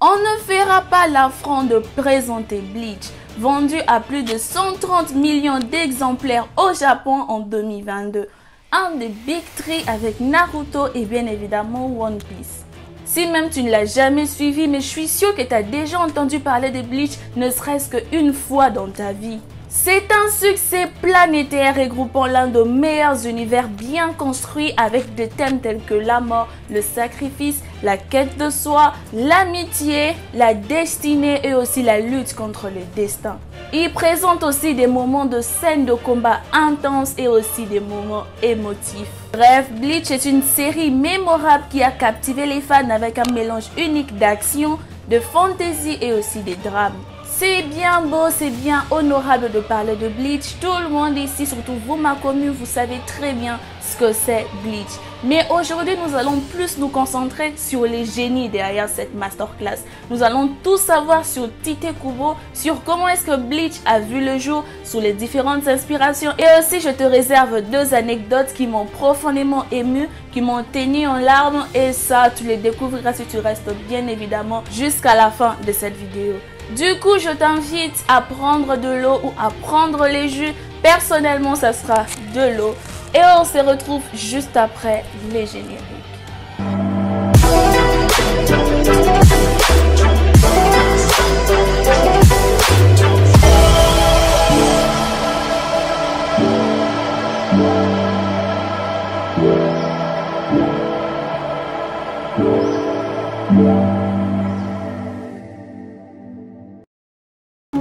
On ne fera pas l'affront de présenter Bleach, vendu à plus de 130 millions d'exemplaires au Japon en 2022. Un des Big Three avec Naruto et bien évidemment One Piece. Si même tu ne l'as jamais suivi, mais je suis sûre que tu as déjà entendu parler de Bleach, ne serait-ce qu'une fois dans ta vie. C'est un succès planétaire regroupant l'un des meilleurs univers bien construits avec des thèmes tels que la mort, le sacrifice, la quête de soi, l'amitié, la destinée et aussi la lutte contre le destin. Il présente aussi des moments de scènes de combat intenses et aussi des moments émotifs. Bref, Bleach est une série mémorable qui a captivé les fans avec un mélange unique d'action, de fantasy et aussi des drames. C'est bien beau, c'est bien honorable de parler de Bleach. Tout le monde ici, surtout vous ma commune, vous savez très bien ce que c'est Bleach. Mais aujourd'hui, nous allons plus nous concentrer sur les génies derrière cette masterclass. Nous allons tout savoir sur Tite Kubo, sur comment est-ce que Bleach a vu le jour, sur les différentes inspirations. Et aussi, je te réserve 2 anecdotes qui m'ont profondément ému, qui m'ont tenu en larmes. Et ça, tu les découvriras si tu restes bien évidemment jusqu'à la fin de cette vidéo. Du coup, je t'invite à prendre de l'eau ou à prendre les jus. Personnellement, ça sera de l'eau. Et on se retrouve juste après les génériques.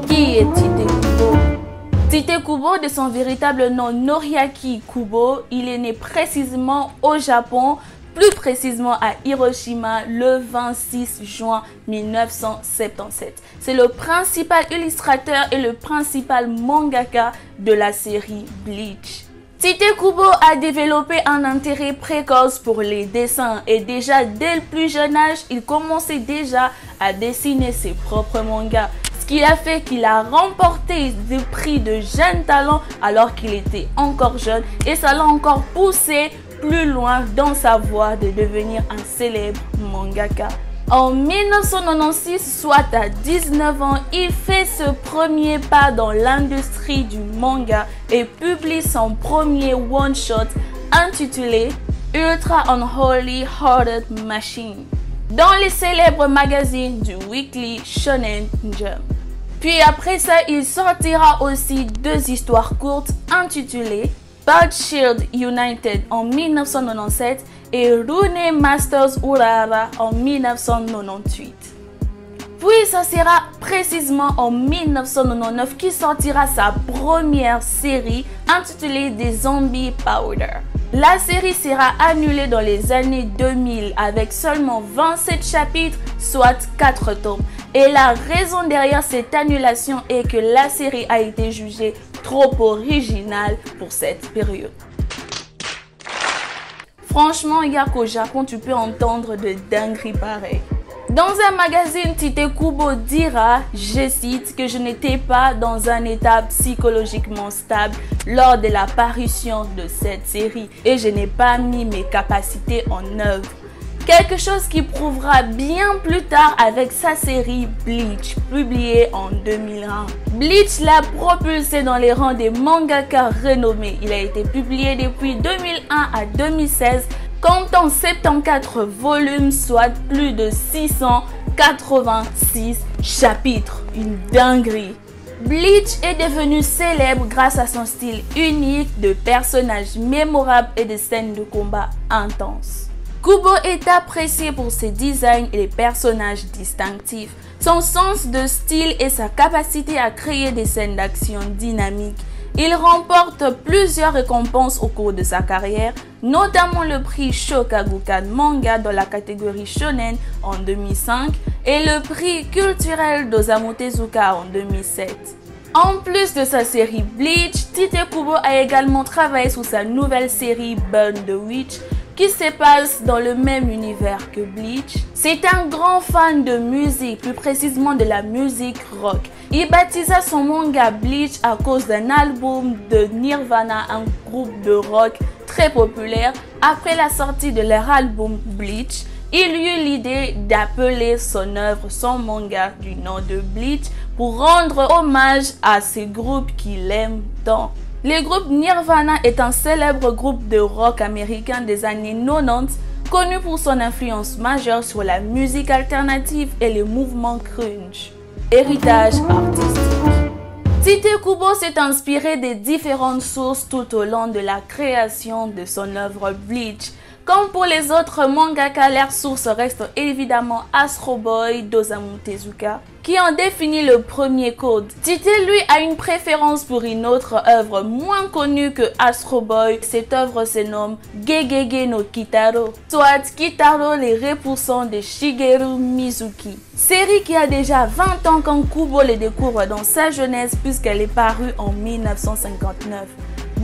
Qui est Tite Kubo? Tite Kubo, de son véritable nom Noriaki Kubo, il est né précisément au Japon, plus précisément à Hiroshima, le 26 juin 1977. C'est le principal illustrateur et le principal mangaka de la série Bleach. Tite Kubo a développé un intérêt précoce pour les dessins et déjà dès le plus jeune âge, il commençait déjà à dessiner ses propres mangas. Ce qui a fait qu'il a remporté des prix de jeunes talents alors qu'il était encore jeune et ça l'a encore poussé plus loin dans sa voie de devenir un célèbre mangaka. En 1996, soit à 19 ans, il fait ce premier pas dans l'industrie du manga et publie son premier one-shot intitulé Ultra Unholy Hearted Machine dans les célèbres magazines du Weekly Shonen Jump. Puis après ça, il sortira aussi 2 histoires courtes intitulées Bad Shield United en 1997 et Rune Masters Urara en 1998. Puis ça sera précisément en 1999 qu'il sortira sa première série intitulée The Zombie Powder. La série sera annulée dans les années 2000 avec seulement 27 chapitres, soit 4 tomes. Et la raison derrière cette annulation est que la série a été jugée trop originale pour cette période. Franchement, il y a qu'au Japon tu peux entendre de dingueries pareilles. Dans un magazine, Tite Kubo dira, je cite, que je n'étais pas dans un état psychologiquement stable lors de la parution de cette série et je n'ai pas mis mes capacités en œuvre. Quelque chose qui prouvera bien plus tard avec sa série Bleach, publiée en 2001. Bleach l'a propulsé dans les rangs des mangaka renommés. Il a été publié depuis 2001 à 2016, comptant 74 volumes, soit plus de 686 chapitres. Une dinguerie. Bleach est devenu célèbre grâce à son style unique de personnages mémorables et de scènes de combat intenses. Kubo est apprécié pour ses designs et les personnages distinctifs, son sens de style et sa capacité à créer des scènes d'action dynamiques. Il remporte plusieurs récompenses au cours de sa carrière, notamment le prix Shokagukan Manga dans la catégorie Shonen en 2005 et le prix culturel d'Osamu Tezuka en 2007. En plus de sa série Bleach, Tite Kubo a également travaillé sur sa nouvelle série Burn the Witch, qui se passe dans le même univers que Bleach. C'est un grand fan de musique, plus précisément de la musique rock. Il baptisa son manga Bleach à cause d'un album de Nirvana, un groupe de rock très populaire. Après la sortie de leur album Bleach, il eut l'idée d'appeler son œuvre, son manga du nom de Bleach pour rendre hommage à ces groupes qu'il aime tant. Le groupe Nirvana est un célèbre groupe de rock américain des années 90 connu pour son influence majeure sur la musique alternative et les mouvements grunge. Héritage artistique. Tite Kubo s'est inspiré des différentes sources tout au long de la création de son œuvre Bleach. Comme pour les autres mangaka, leurs sources restent évidemment Astro Boy d'Osamu Tezuka, qui en définit le premier code. Tite, lui, a une préférence pour une autre œuvre moins connue que Astro Boy. Cette œuvre se nomme Gegege no Kitaro, soit Kitaro les repoussants de Shigeru Mizuki. Série qui a déjà 20 ans quand Kubo les découvre dans sa jeunesse puisqu'elle est parue en 1959.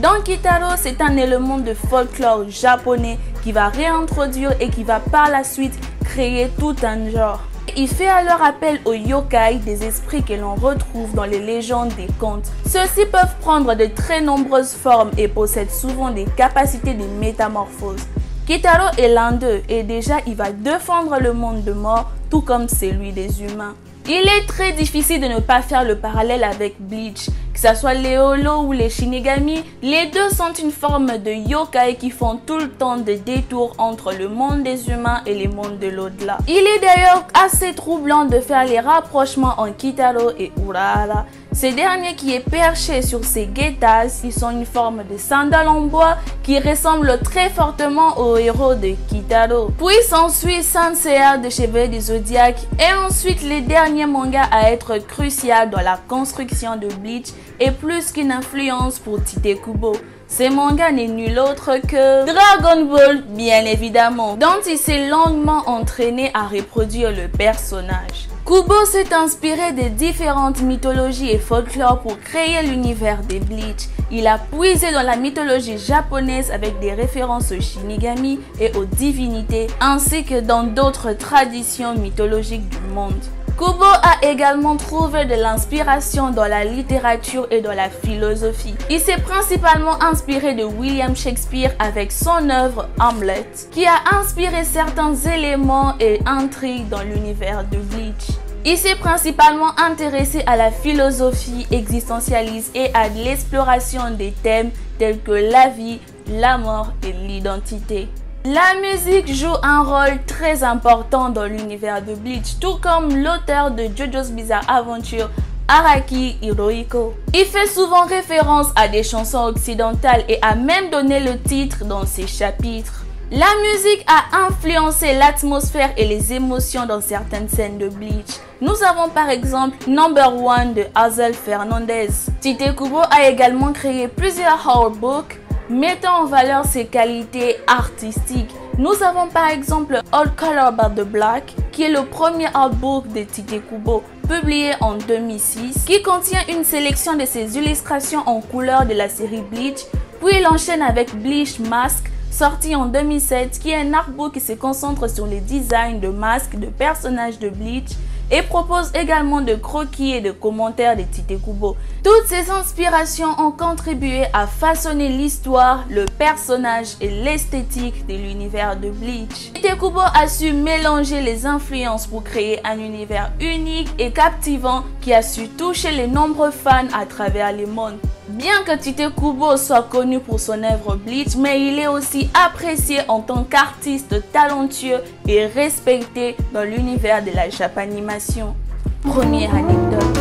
Dans Kitaro, c'est un élément de folklore japonais qui va réintroduire et qui va par la suite créer tout un genre. Il fait alors appel aux yokai, des esprits que l'on retrouve dans les légendes des contes. Ceux-ci peuvent prendre de très nombreuses formes et possèdent souvent des capacités de métamorphose. Kitaro est l'un d'eux et déjà il va défendre le monde de mort tout comme celui des humains. Il est très difficile de ne pas faire le parallèle avec Bleach. Que ce soit les Holo ou les Shinigami, les deux sont une forme de yokai qui font tout le temps des détours entre le monde des humains et les mondes de l'au-delà. Il est d'ailleurs assez troublant de faire les rapprochements entre Kitaro et Urahara. Ces derniers qui est perché sur ses getas, ils sont une forme de sandales en bois qui ressemble très fortement au héros de Kitaro. Puis s'ensuit Sanseiya de Chevalier du Zodiaque et ensuite les derniers mangas à être crucial dans la construction de Bleach et plus qu'une influence pour Tite Kubo. Ce manga n'est nul autre que Dragon Ball, bien évidemment, dont il s'est longuement entraîné à reproduire le personnage. Kubo s'est inspiré des différentes mythologies et folklore pour créer l'univers de Bleach. Il a puisé dans la mythologie japonaise avec des références aux Shinigami et aux divinités, ainsi que dans d'autres traditions mythologiques du monde. Kubo a également trouvé de l'inspiration dans la littérature et dans la philosophie. Il s'est principalement inspiré de William Shakespeare avec son œuvre Hamlet, qui a inspiré certains éléments et intrigues dans l'univers de Bleach. Il s'est principalement intéressé à la philosophie existentialiste et à l'exploration des thèmes tels que la vie, la mort et l'identité. La musique joue un rôle très important dans l'univers de Bleach, tout comme l'auteur de JoJo's Bizarre Adventure, Araki Hirohiko. Il fait souvent référence à des chansons occidentales et a même donné le titre dans ses chapitres. La musique a influencé l'atmosphère et les émotions dans certaines scènes de Bleach. Nous avons par exemple Number One de Hazel Fernandez. Tite Kubo a également créé plusieurs artbooks mettant en valeur ses qualités artistiques. Nous avons par exemple All Color About the Black, qui est le premier artbook de Tite Kubo, publié en 2006, qui contient une sélection de ses illustrations en couleur de la série Bleach. Puis il enchaîne avec Bleach Mask, sorti en 2007, qui est un artbook qui se concentre sur les designs de masques de personnages de Bleach et propose également de croquis et de commentaires de Tite Kubo. Toutes ces inspirations ont contribué à façonner l'histoire, le personnage et l'esthétique de l'univers de Bleach. Tite Kubo a su mélanger les influences pour créer un univers unique et captivant qui a su toucher les nombreux fans à travers le monde. Bien que Tite Kubo soit connu pour son œuvre Bleach, mais il est aussi apprécié en tant qu'artiste talentueux et respecté dans l'univers de la Japanimation. Première anecdote.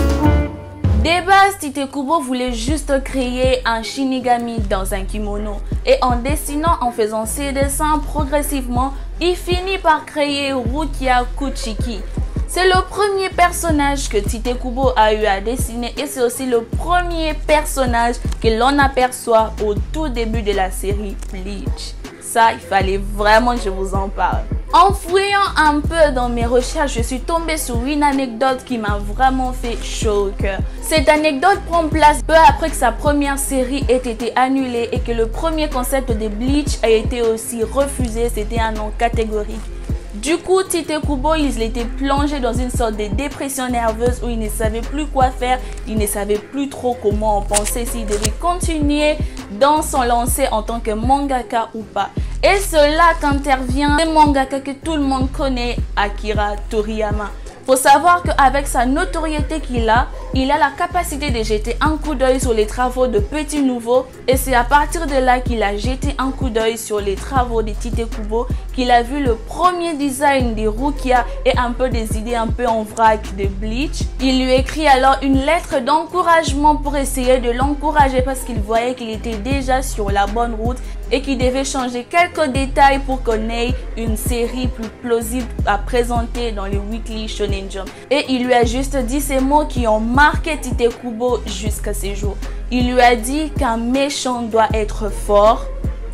De base, Tite Kubo voulait juste créer un Shinigami dans un kimono et en dessinant, en faisant ses dessins progressivement, il finit par créer Rukia Kuchiki. C'est le premier personnage que Tite Kubo a eu à dessiner et c'est aussi le premier personnage que l'on aperçoit au tout début de la série Bleach. Ça, il fallait vraiment que je vous en parle. En fouillant un peu dans mes recherches, je suis tombée sur une anecdote qui m'a vraiment fait chaud au cœur. Cette anecdote prend place peu après que sa première série ait été annulée et que le premier concept de Bleach a été aussi refusé, c'était un non catégorique. Du coup, Tite Kubo, il était plongé dans une sorte de dépression nerveuse où il ne savait plus quoi faire, il ne savait plus trop comment en penser, s'il devait continuer dans son lancée en tant que mangaka ou pas. Et c'est là qu'intervient le mangaka que tout le monde connaît, Akira Toriyama. Faut savoir qu'avec sa notoriété qu'il a, il a la capacité de jeter un coup d'œil sur les travaux de Petit Nouveau, et c'est à partir de là qu'il a jeté un coup d'œil sur les travaux de Tite Kubo, qu'il a vu le premier design des Rukia et un peu des idées un peu en vrac de Bleach. Il lui écrit alors une lettre d'encouragement pour essayer de l'encourager parce qu'il voyait qu'il était déjà sur la bonne route et qu'il devait changer quelques détails pour qu'on ait une série plus plausible à présenter dans les Weekly Shonen Jump. Et il lui a juste dit ces mots qui ont marqué Tite Kubo jusqu'à ces jours. Il lui a dit qu'un méchant doit être fort,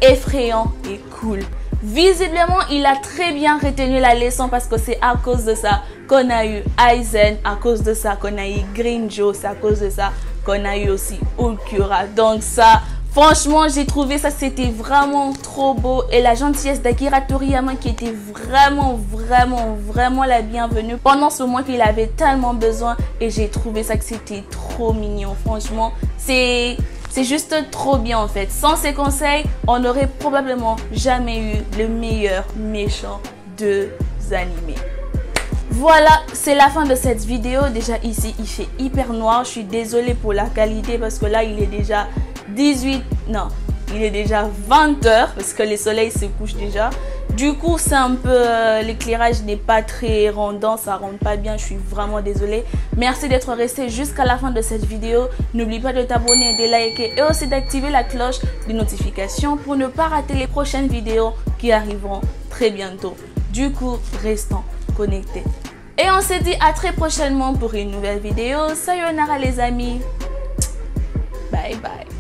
effrayant et cool. Visiblement, il a très bien retenu la leçon parce que c'est à cause de ça qu'on a eu Aizen, à cause de ça qu'on a eu Green Joe, c'est à cause de ça qu'on a eu aussi Ulquiorra. Donc ça, franchement, j'ai trouvé ça, c'était vraiment trop beau. Et la gentillesse d'Akira Toriyama qui était vraiment la bienvenue pendant ce moment qu'il avait tellement besoin. Et j'ai trouvé ça que c'était trop mignon. Franchement, c'est juste trop bien en fait. Sans ces conseils, on n'aurait probablement jamais eu le meilleur méchant de animés. Voilà, c'est la fin de cette vidéo. Déjà ici, il fait hyper noir. Je suis désolée pour la qualité parce que là, il est déjà 18... Non, il est déjà 20 h parce que le soleil se couche déjà. Du coup, c'est un peu... l'éclairage n'est pas très rendant, ça rend pas bien, je suis vraiment désolée. Merci d'être resté jusqu'à la fin de cette vidéo. N'oublie pas de t'abonner, de liker et aussi d'activer la cloche de notification pour ne pas rater les prochaines vidéos qui arriveront très bientôt. Du coup, restons connectés. Et on se dit à très prochainement pour une nouvelle vidéo. Sayonara les amis. Bye bye.